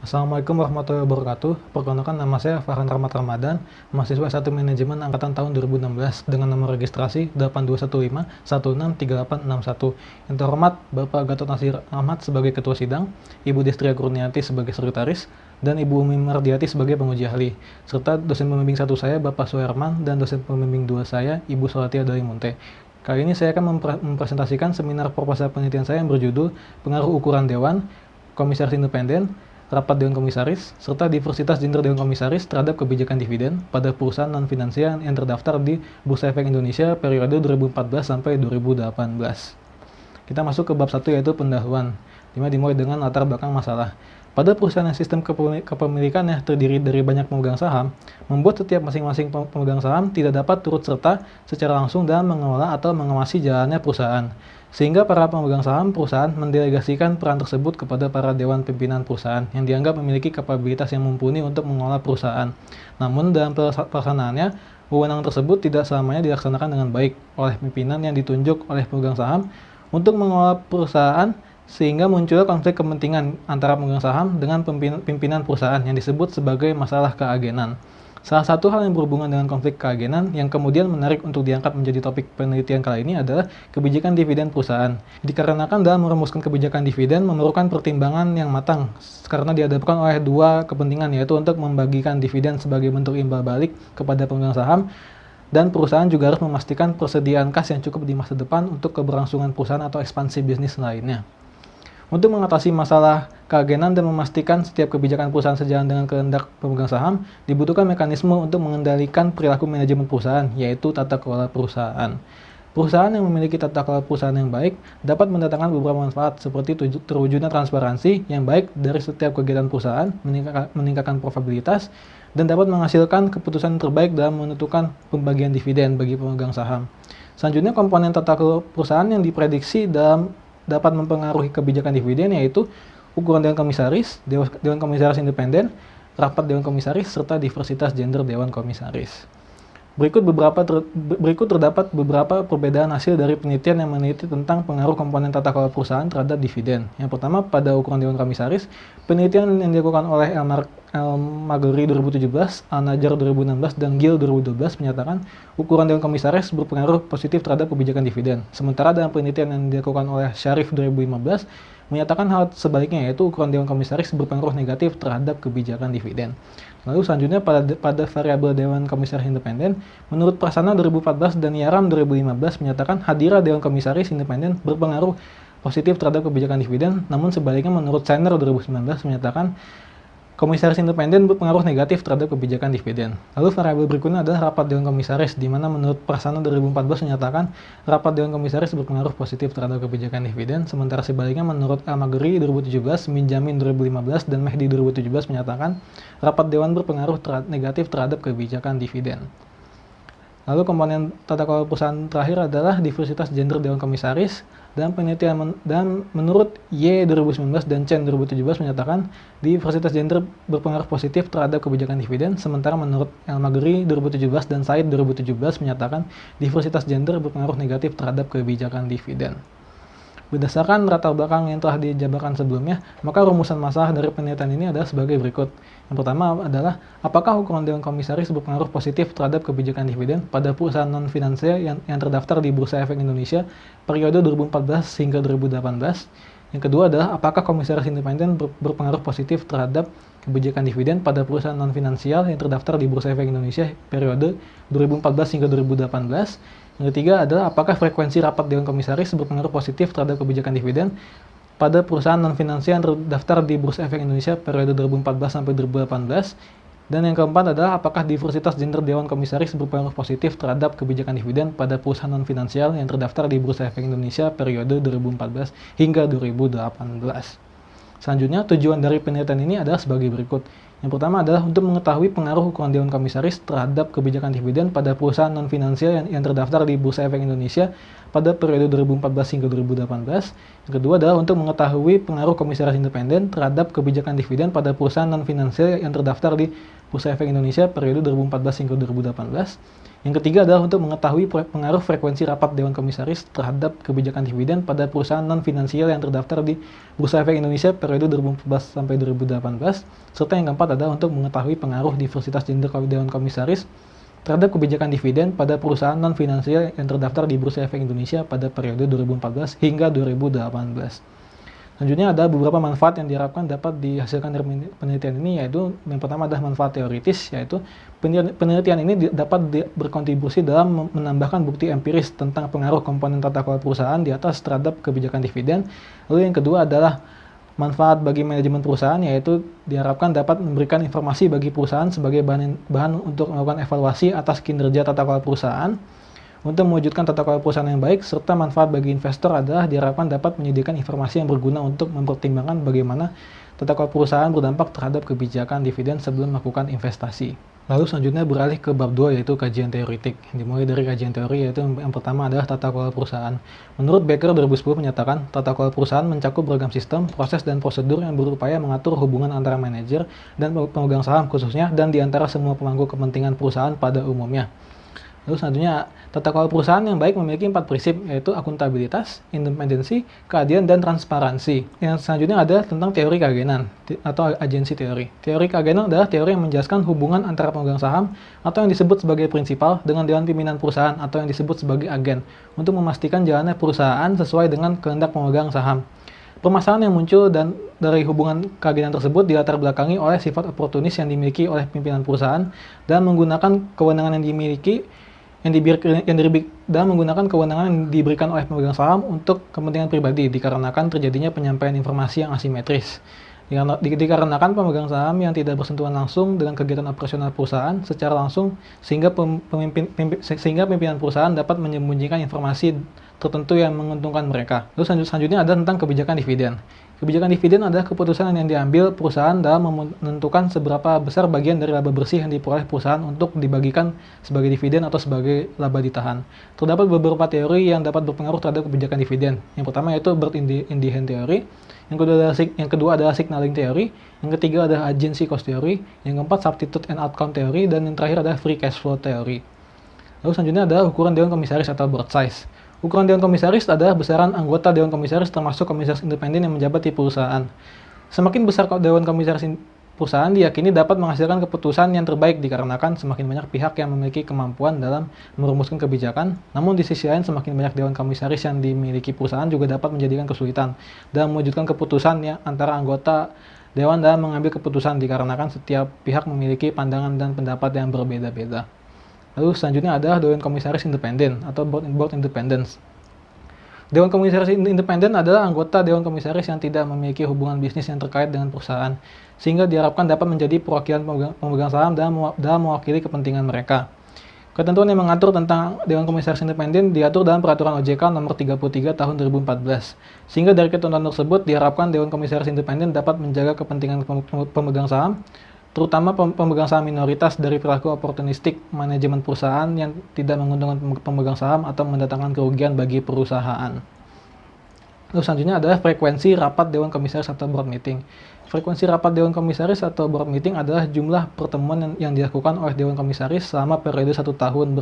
Assalamualaikum warahmatullahi wabarakatuh. Perkenalkan, nama saya Farhan Rahmat Ramadan, mahasiswa S1 Manajemen angkatan tahun 2016 dengan nomor registrasi 8215163861. Yang terhormat Bapak Gatot Nasir Ahmad sebagai Ketua Sidang, Ibu Destria Kurniati sebagai Sekretaris, dan Ibu Umi Mardiati sebagai penguji ahli, serta dosen pembimbing 1 saya Bapak Suherman dan dosen pembimbing 2 saya Ibu Solatia Dalimunte. Kali ini saya akan mempresentasikan seminar proposal penelitian saya yang berjudul Pengaruh Ukuran Dewan, Komisaris Independen, Rapat Dewan Komisaris, serta diversitas gender Dewan Komisaris terhadap kebijakan dividen pada perusahaan non-finansial yang terdaftar di Bursa Efek Indonesia periode 2014 sampai 2018. Kita masuk ke bab 1, yaitu pendahuluan, dimana dimulai dengan latar belakang masalah. Pada perusahaan yang sistem kepemilikannya terdiri dari banyak pemegang saham, membuat setiap masing-masing pemegang saham tidak dapat turut serta secara langsung dalam mengelola atau mengawasi jalannya perusahaan, sehingga para pemegang saham perusahaan mendelegasikan peran tersebut kepada para dewan pimpinan perusahaan yang dianggap memiliki kapabilitas yang mumpuni untuk mengelola perusahaan. Namun dalam pelaksanaannya, wewenang tersebut tidak selamanya dilaksanakan dengan baik oleh pimpinan yang ditunjuk oleh pemegang saham untuk mengelola perusahaan, sehingga muncul konflik kepentingan antara pemegang saham dengan pimpinan perusahaan yang disebut sebagai masalah keagenan. Salah satu hal yang berhubungan dengan konflik keagenan yang kemudian menarik untuk diangkat menjadi topik penelitian kali ini adalah kebijakan dividen perusahaan. Dikarenakan dalam merumuskan kebijakan dividen memerlukan pertimbangan yang matang karena dihadapkan oleh dua kepentingan, yaitu untuk membagikan dividen sebagai bentuk imbal balik kepada pemegang saham, dan perusahaan juga harus memastikan persediaan kas yang cukup di masa depan untuk keberlangsungan perusahaan atau ekspansi bisnis lainnya. Untuk mengatasi masalah keagenan dan memastikan setiap kebijakan perusahaan sejalan dengan kehendak pemegang saham, dibutuhkan mekanisme untuk mengendalikan perilaku manajemen perusahaan, yaitu tata kelola perusahaan. Perusahaan yang memiliki tata kelola perusahaan yang baik dapat mendatangkan beberapa manfaat seperti terwujudnya transparansi yang baik dari setiap kegiatan perusahaan, meningkatkan profitabilitas, dan dapat menghasilkan keputusan terbaik dalam menentukan pembagian dividen bagi pemegang saham. Selanjutnya, komponen tata kelola perusahaan yang diprediksi dapat mempengaruhi kebijakan dividen yaitu ukuran Dewan Komisaris, Dewan Komisaris Independen, Rapat Dewan Komisaris, serta diversitas gender Dewan Komisaris. Berikut terdapat beberapa perbedaan hasil dari penelitian yang meneliti tentang pengaruh komponen tata kelola perusahaan terhadap dividen. Yang pertama, pada ukuran Dewan Komisaris, penelitian yang dilakukan oleh Magori 2017, Al-Najjar 2016, dan Gill 2012 menyatakan ukuran Dewan Komisaris berpengaruh positif terhadap kebijakan dividen. Sementara dalam penelitian yang dilakukan oleh Syarif 2015 menyatakan hal sebaliknya, yaitu ukuran Dewan Komisaris berpengaruh negatif terhadap kebijakan dividen. Lalu selanjutnya pada variabel Dewan Komisaris Independen, menurut Prasanna 2014 dan Yaram 2015 menyatakan hadirat Dewan Komisaris Independen berpengaruh positif terhadap kebijakan dividen, namun sebaliknya menurut Sainer 2019 menyatakan Komisaris Independen berpengaruh negatif terhadap kebijakan dividen. Lalu variabel berikutnya adalah rapat Dewan Komisaris, di mana menurut Prasanna 2014 menyatakan rapat Dewan Komisaris berpengaruh positif terhadap kebijakan dividen, sementara sebaliknya menurut Al-Magri 2017, Minjamin 2015, dan Mehdi 2017 menyatakan rapat Dewan berpengaruh negatif terhadap kebijakan dividen. Lalu komponen tata kelola perusahaan terakhir adalah diversitas gender Dewan Komisaris. Dan penelitian menurut Y 2019 dan Chen 2017 menyatakan diversitas gender berpengaruh positif terhadap kebijakan dividen, sementara menurut El-Magri 2017 dan Said 2017 menyatakan diversitas gender berpengaruh negatif terhadap kebijakan dividen. Berdasarkan latar belakang yang telah dijabarkan sebelumnya, maka rumusan masalah dari penelitian ini adalah sebagai berikut. Yang pertama adalah, apakah ukuran Dewan Komisaris berpengaruh positif terhadap kebijakan dividen pada perusahaan non-finansial yang terdaftar di Bursa Efek Indonesia periode 2014 hingga 2018? Yang kedua adalah, apakah Komisaris Independen berpengaruh positif terhadap kebijakan dividen pada perusahaan non-finansial yang terdaftar di Bursa Efek Indonesia periode 2014 hingga 2018? Yang ketiga adalah, apakah frekuensi rapat Dewan Komisaris berpengaruh positif terhadap kebijakan dividen pada perusahaan non-finansial yang terdaftar di Bursa Efek Indonesia periode 2014 sampai 2018? Dan yang keempat adalah, apakah diversitas gender Dewan Komisaris berpengaruh positif terhadap kebijakan dividen pada perusahaan non-finansial yang terdaftar di Bursa Efek Indonesia periode 2014 hingga 2018? Selanjutnya, tujuan dari penelitian ini adalah sebagai berikut. Yang pertama adalah untuk mengetahui pengaruh ukuran Dewan Komisaris terhadap kebijakan dividen pada perusahaan non-finansial yang terdaftar di Bursa Efek Indonesia pada periode 2014 hingga 2018. Yang kedua adalah untuk mengetahui pengaruh Komisaris Independen terhadap kebijakan dividen pada perusahaan non-finansial yang terdaftar di Bursa Efek Indonesia periode 2014 hingga 2018. Yang ketiga adalah untuk mengetahui pengaruh frekuensi rapat Dewan Komisaris terhadap kebijakan dividen pada perusahaan non-finansial yang terdaftar di Bursa Efek Indonesia periode 2014 sampai 2018. Serta yang keempat adalah untuk mengetahui pengaruh diversitas gender Dewan Komisaris terhadap kebijakan dividen pada perusahaan non-finansial yang terdaftar di Bursa Efek Indonesia pada periode 2014 hingga 2018. Selanjutnya ada beberapa manfaat yang diharapkan dapat dihasilkan dari penelitian ini, yaitu yang pertama adalah manfaat teoritis, yaitu penelitian ini dapat berkontribusi dalam menambahkan bukti empiris tentang pengaruh komponen tata kelola perusahaan di atas terhadap kebijakan dividen. Lalu yang kedua adalah manfaat bagi manajemen perusahaan, yaitu diharapkan dapat memberikan informasi bagi perusahaan sebagai bahan untuk melakukan evaluasi atas kinerja tata kelola perusahaan untuk mewujudkan tata kelola perusahaan yang baik, serta manfaat bagi investor adalah diharapkan dapat menyediakan informasi yang berguna untuk mempertimbangkan bagaimana tata kelola perusahaan berdampak terhadap kebijakan dividen sebelum melakukan investasi. Lalu selanjutnya beralih ke bab 2, yaitu kajian teoritik. Dimulai dari kajian teori, yaitu yang pertama adalah tata kelola perusahaan. Menurut Becker 2010 menyatakan, tata kelola perusahaan mencakup beragam sistem, proses, dan prosedur yang berupaya mengatur hubungan antara manajer dan pemegang saham khususnya dan di antara semua pemangku kepentingan perusahaan pada umumnya. Lalu selanjutnya, tata kelola perusahaan yang baik memiliki 4 prinsip, yaitu akuntabilitas, independensi, keadilan, dan transparansi. Yang selanjutnya ada tentang teori keagenan atau agensi teori. Teori keagenan adalah teori yang menjelaskan hubungan antara pemegang saham atau yang disebut sebagai prinsipal dengan dewan pimpinan perusahaan atau yang disebut sebagai agen untuk memastikan jalannya perusahaan sesuai dengan kehendak pemegang saham. Permasalahan yang muncul dan dari hubungan keagenan tersebut dilatar belakangi oleh sifat oportunis yang dimiliki oleh pimpinan perusahaan dan menggunakan kewenangan yang dimiliki dan menggunakan kewenangan yang diberikan oleh pemegang saham untuk kepentingan pribadi dikarenakan terjadinya penyampaian informasi yang asimetris. Dikarenakan pemegang saham yang tidak bersentuhan langsung dengan kegiatan operasional perusahaan secara langsung sehingga pimpinan perusahaan dapat menyembunyikan informasi tertentu yang menguntungkan mereka. Lalu selanjutnya ada tentang kebijakan dividen. Kebijakan dividen adalah keputusan yang diambil perusahaan dalam menentukan seberapa besar bagian dari laba bersih yang diperoleh perusahaan untuk dibagikan sebagai dividen atau sebagai laba ditahan. Terdapat beberapa teori yang dapat berpengaruh terhadap kebijakan dividen. Yang pertama yaitu Bird in the Hand Theory, yang kedua adalah Signaling Theory, yang ketiga adalah Agency Cost Theory, yang keempat Substitute and Outcome Theory, dan yang terakhir adalah Free Cash Flow Theory. Lalu selanjutnya adalah ukuran Dewan Komisaris atau board size. Ukuran Dewan Komisaris adalah besaran anggota Dewan Komisaris termasuk komisaris independen yang menjabat di perusahaan. Semakin besar Dewan Komisaris perusahaan diyakini dapat menghasilkan keputusan yang terbaik dikarenakan semakin banyak pihak yang memiliki kemampuan dalam merumuskan kebijakan. Namun di sisi lain semakin banyak Dewan Komisaris yang dimiliki perusahaan juga dapat menjadikan kesulitan dalam mewujudkan keputusan yang antara anggota Dewan dalam mengambil keputusan dikarenakan setiap pihak memiliki pandangan dan pendapat yang berbeda-beda. Lalu selanjutnya adalah Dewan Komisaris Independen atau Board Independence. Dewan Komisaris Independen adalah anggota Dewan Komisaris yang tidak memiliki hubungan bisnis yang terkait dengan perusahaan, sehingga diharapkan dapat menjadi perwakilan pemegang saham dalam mewakili kepentingan mereka. Ketentuan yang mengatur tentang Dewan Komisaris Independen diatur dalam Peraturan OJK Nomor 33 Tahun 2014, sehingga dari ketentuan tersebut diharapkan Dewan Komisaris Independen dapat menjaga kepentingan pemegang saham, terutama pemegang saham minoritas dari perilaku oportunistik manajemen perusahaan yang tidak menguntungkan pemegang saham atau mendatangkan kerugian bagi perusahaan. Lalu selanjutnya adalah frekuensi rapat Dewan Komisaris atau Board Meeting. Frekuensi rapat Dewan Komisaris atau Board Meeting adalah jumlah pertemuan yang dilakukan oleh Dewan Komisaris selama periode 1 tahun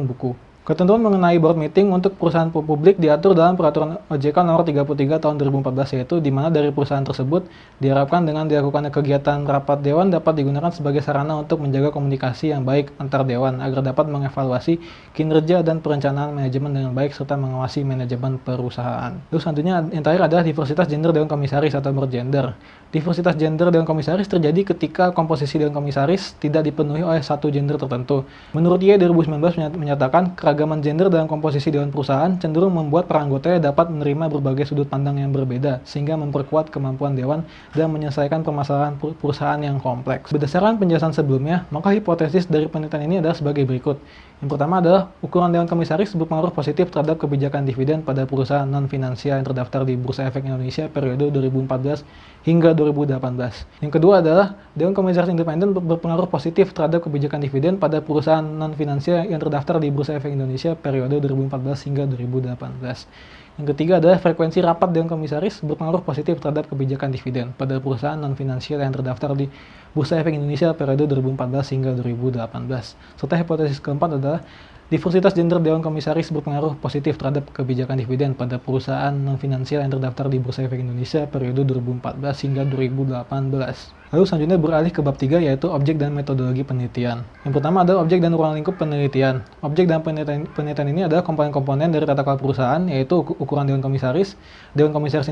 buku. Ketentuan mengenai board meeting untuk perusahaan publik diatur dalam Peraturan OJK Nomor 33 Tahun 2014, yaitu di mana dari perusahaan tersebut diharapkan dengan dilakukannya kegiatan rapat dewan dapat digunakan sebagai sarana untuk menjaga komunikasi yang baik antar dewan agar dapat mengevaluasi kinerja dan perencanaan manajemen dengan baik serta mengawasi manajemen perusahaan. Lalu selanjutnya yang terakhir adalah diversitas gender Dewan Komisaris atau board gender. Diversitas gender Dewan Komisaris terjadi ketika komposisi Dewan Komisaris tidak dipenuhi oleh satu gender tertentu. Menurut IE 2019 menyatakan keragaman gender dalam komposisi Dewan Perusahaan cenderung membuat para anggotanya dapat menerima berbagai sudut pandang yang berbeda, sehingga memperkuat kemampuan Dewan dan menyelesaikan permasalahan perusahaan yang kompleks. Berdasarkan penjelasan sebelumnya, maka hipotesis dari penelitian ini adalah sebagai berikut. Yang pertama adalah ukuran Dewan Komisaris berpengaruh positif terhadap kebijakan dividen pada perusahaan non-finansial yang terdaftar di Bursa Efek Indonesia periode 2014 hingga 2018. Yang kedua adalah Dewan Komisaris Independen berpengaruh positif terhadap kebijakan dividen pada perusahaan non-finansial yang terdaftar di Bursa Efek Indonesia periode 2014 hingga 2018. Yang ketiga adalah frekuensi rapat Dewan Komisaris berpengaruh positif terhadap kebijakan dividen pada perusahaan non-finansial yang terdaftar di Bursa Efek Indonesia periode 2014 hingga 2018. Serta hipotesis keempat adalah diversitas gender Dewan Komisaris berpengaruh positif terhadap kebijakan dividen pada perusahaan non-finansial yang terdaftar di Bursa Efek Indonesia periode 2014 hingga 2018. Lalu selanjutnya beralih ke bab 3, yaitu objek dan metodologi penelitian. Yang pertama adalah objek dan ruang lingkup penelitian. Objek dan penelitian ini adalah komponen-komponen dari tata kelola perusahaan, yaitu ukuran Dewan Komisaris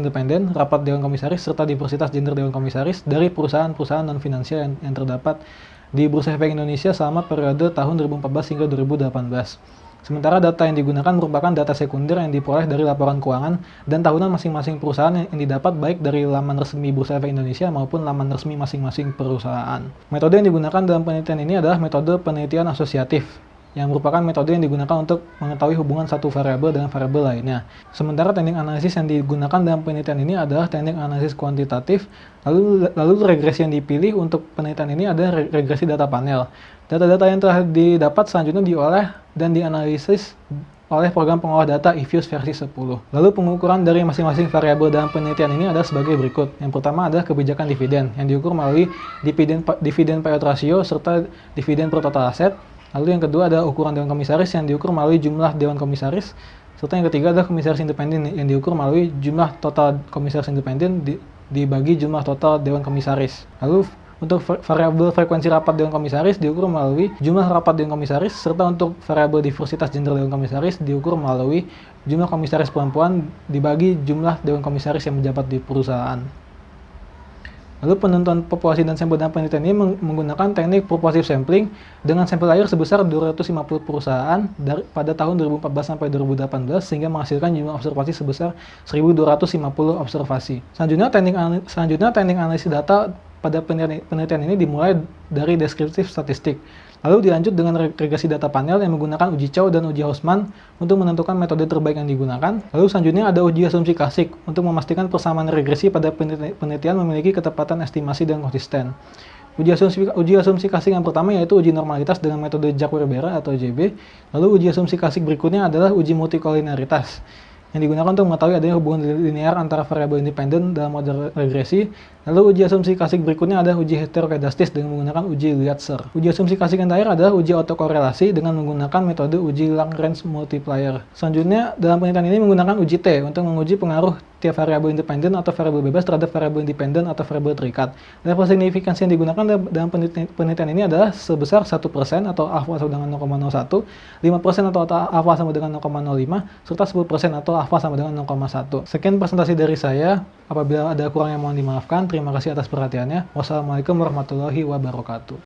independen, rapat Dewan Komisaris, serta diversitas gender Dewan Komisaris dari perusahaan-perusahaan non-finansial yang terdapat di Bursa Efek Indonesia selama periode tahun 2014 hingga 2018. Sementara data yang digunakan merupakan data sekunder yang diperoleh dari laporan keuangan dan tahunan masing-masing perusahaan yang didapat baik dari laman resmi Bursa Efek Indonesia maupun laman resmi masing-masing perusahaan. Metode yang digunakan dalam penelitian ini adalah metode penelitian asosiatif, yang merupakan metode yang digunakan untuk mengetahui hubungan satu variabel dengan variabel lainnya. Sementara teknik analisis yang digunakan dalam penelitian ini adalah teknik analisis kuantitatif, lalu regresi yang dipilih untuk penelitian ini adalah regresi data panel. Data-data yang telah didapat selanjutnya diolah dan dianalisis oleh program pengolah data eFuse versi 10. Lalu pengukuran dari masing-masing variabel dalam penelitian ini adalah sebagai berikut. Yang pertama adalah kebijakan dividen, yang diukur melalui dividen payout ratio serta dividen per total aset. Lalu yang kedua adalah ukuran Dewan Komisaris yang diukur melalui jumlah Dewan Komisaris. Serta yang ketiga adalah komisaris independen yang diukur melalui jumlah total komisaris independen dibagi jumlah total Dewan Komisaris. Lalu untuk variabel frekuensi rapat Dewan Komisaris diukur melalui jumlah rapat Dewan Komisaris, serta untuk variabel diversitas gender Dewan Komisaris diukur melalui jumlah komisaris perempuan dibagi jumlah Dewan Komisaris yang menjabat di perusahaan. Lalu penentuan populasi dan sampel dalam penelitian ini menggunakan teknik proportive sampling dengan sampel air sebesar 250 perusahaan pada tahun 2014 sampai 2018 sehingga menghasilkan jumlah observasi sebesar 1.250 observasi. Selanjutnya teknik analisis data pada penelitian ini dimulai dari deskriptif statistik. Lalu dilanjut dengan regresi data panel yang menggunakan uji Chow dan uji Hausman untuk menentukan metode terbaik yang digunakan. Lalu selanjutnya ada uji asumsi klasik untuk memastikan persamaan regresi pada penelitian memiliki ketepatan estimasi dan konsisten. Uji asumsi klasik yang pertama yaitu uji normalitas dengan metode Jacques-Werbera atau JB. Lalu uji asumsi klasik berikutnya adalah uji multikoliniaritas yang digunakan untuk mengetahui adanya hubungan linear antara variabel independen dalam model regresi. Lalu uji asumsi klasik berikutnya adalah uji heterokedastis dengan menggunakan uji Lietzer. Uji asumsi klasik yang terakhir adalah uji autokorelasi dengan menggunakan metode uji Lagrange multiplier. Selanjutnya, dalam penelitian ini menggunakan uji T untuk menguji pengaruh tiap variabel independen atau variabel bebas terhadap variabel independen atau variabel terikat. Level signifikansi yang digunakan dalam penelitian ini adalah sebesar 1% atau alfa sama dengan 0,01, 5% atau alfa sama dengan 0,05, serta 10% atau alfa sama dengan 0,1. Sekian presentasi dari saya. Apabila ada kurang yang mohon dimaafkan. Terima kasih atas perhatiannya. Wassalamualaikum warahmatullahi wabarakatuh.